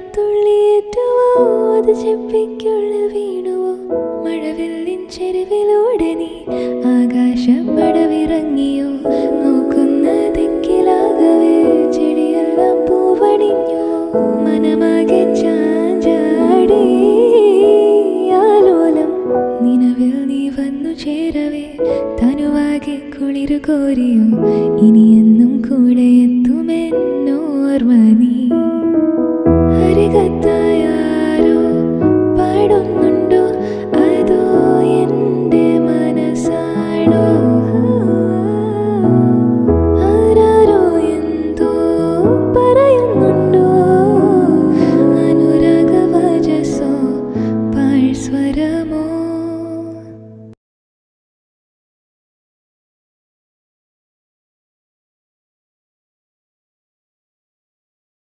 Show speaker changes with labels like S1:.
S1: ഇളമാരിത്തുള്ളിയേറ്റുവോ അത് ചെപ്പിക്കുള്ളിൽ വീണുവോ മഴവില്ലിൻ ചെരുവിലൂടെ നീ ആകാശപ്പടവിറങ്ങിയോ നോക്കുന്ന തെക്കിലാകവേ ചെടിയെല്ലാം പൂവണിഞ്ഞോ മനമാകെ ചാഞ്ചാടി ആലോലം നിലവിൽ നീ വന്നു ചേരവേ തനുവാകെ കുളിരു കോരിയോ ഇനി